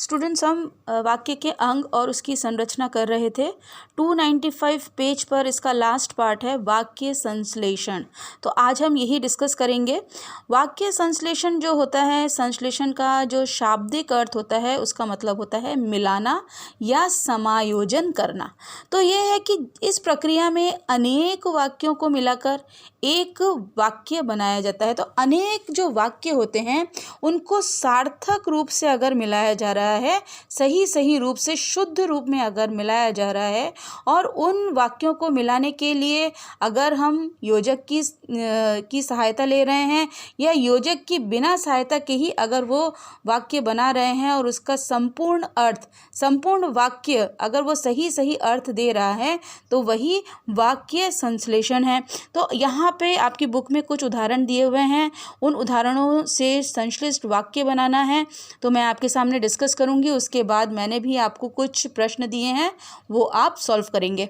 Students, हम वाक्य के अंग और उसकी संरचना कर रहे थे। 295 पेज पर इसका लास्ट पार्ट है वाक्य संश्लेषण। तो आज हम यही डिस्कस करेंगे। वाक्य संश्लेषण जो होता है, संश्लेषण का जो शाब्दिक अर्थ होता है उसका मतलब होता है मिलाना या समायोजन करना। तो यह है कि इस प्रक्रिया में अनेक वाक्यों को मिलाकर एक वाक्य बनाया जाता है। तो अनेक जो वाक्य होते हैं उनको सार्थक रूप से अगर मिलाया जा रहा है, सही रूप से शुद्ध रूप में अगर मिलाया जा रहा है, और उन वाक्यों को मिलाने के लिए अगर हम योजक की सहायता ले रहे हैं या योजक की बिना सहायता के ही अगर वो वाक्य बना रहे हैं और उसका संपूर्ण अर्थ, संपूर्ण वाक्य अगर वो सही अर्थ दे रहा है, तो वही वाक्य संश्लेषण है। तो यहाँ पे आपकी बुक में कुछ उदाहरण दिए हुए हैं, उन उदाहरणों से संश्लिष्ट वाक्य बनाना है। तो मैं आपके सामने डिस्कस करूंगी, उसके बाद मैंने भी आपको कुछ प्रश्न दिए हैं, वो आप सॉल्व करेंगे।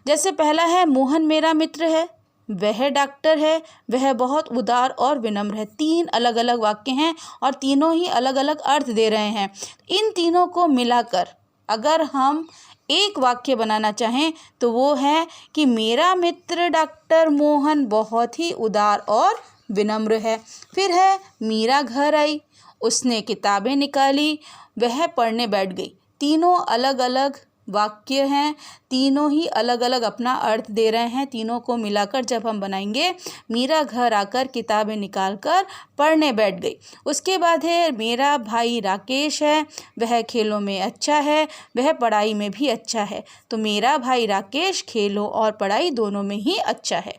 जैसे पहला है, मोहन मेरा मित्र है, वह डॉक्टर है, वह बहुत उदार और विनम्र है। 3 अलग अलग वाक्य हैं और तीनों ही अलग अलग अर्थ दे रहे हैं। इन तीनों को मिलाकर अगर हम एक वाक्य बनाना चाहें तो वो है कि मेरा मित्र डॉक्टर मोहन बहुत ही उदार और विनम्र है। फिर है, मीरा घर आई, उसने किताबें निकाली, वह पढ़ने बैठ गई। तीनों अलग अलग वाक्य हैं, तीनों ही अलग अलग अपना अर्थ दे रहे हैं। तीनों को मिलाकर जब हम बनाएंगे, मीरा घर आकर किताबें निकालकर पढ़ने बैठ गई। उसके बाद है, मेरा भाई राकेश है, वह खेलों में अच्छा है, वह पढ़ाई में भी अच्छा है। तो मेरा भाई राकेश खेलों और पढ़ाई दोनों में ही अच्छा है।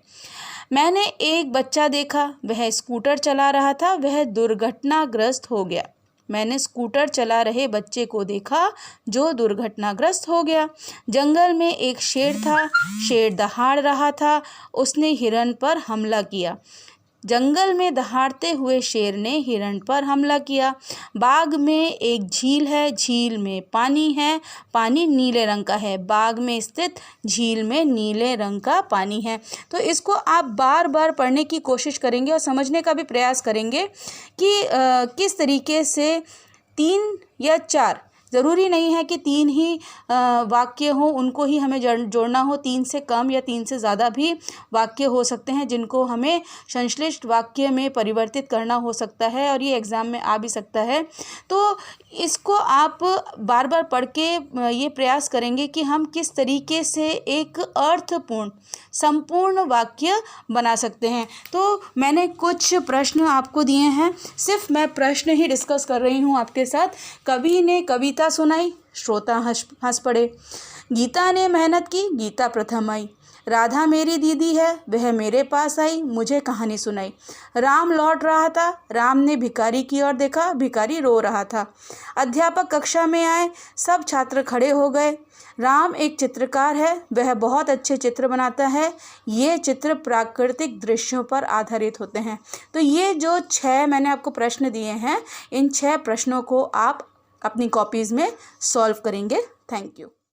मैंने एक बच्चा देखा, वह स्कूटर चला रहा था, वह दुर्घटनाग्रस्त हो गया। मैंने स्कूटर चला रहे बच्चे को देखा जो दुर्घटनाग्रस्त हो गया। जंगल में एक शेर था, शेर दहाड़ रहा था, उसने हिरण पर हमला किया। जंगल में दहाड़ते हुए शेर ने हिरण पर हमला किया। बाग में एक झील है, झील में पानी है, पानी नीले रंग का है। बाग में स्थित झील में नीले रंग का पानी है। तो इसको आप बार बार पढ़ने की कोशिश करेंगे और समझने का भी प्रयास करेंगे कि किस तरीके से 3 या 4, ज़रूरी नहीं है कि 3 ही वाक्य हों, उनको ही हमें जोड़ना हो। 3 से कम या 3 से ज़्यादा भी वाक्य हो सकते हैं जिनको हमें संश्लिष्ट वाक्य में परिवर्तित करना हो सकता है, और ये एग्ज़ाम में आ भी सकता है। तो इसको आप बार बार पढ़ के ये प्रयास करेंगे कि हम किस तरीके से एक अर्थपूर्ण संपूर्ण वाक्य बना सकते हैं। तो मैंने कुछ प्रश्न आपको दिए हैं, सिर्फ मैं प्रश्न ही डिस्कस कर रही हूँ आपके साथ। कवि ने कविता सुनाई, श्रोता हंस पड़े। गीता ने मेहनत की, गीता प्रथम आई। राधा मेरी दीदी है, वह मेरे पास आई, मुझे कहानी सुनाई। राम लौट रहा था, राम ने भिखारी की ओर देखा, भिखारी रो रहा था। अध्यापक कक्षा में आए, सब छात्र खड़े हो गए। राम एक चित्रकार है, वह बहुत अच्छे चित्र बनाता है। ये चित्र प्राकृतिक दृश्यों पर आधारित होते हैं। तो ये जो 6 मैंने आपको प्रश्न दिए हैं, इन 6 प्रश्नों को आप अपनी कॉपीज़ में सॉल्व करेंगे। Thank you.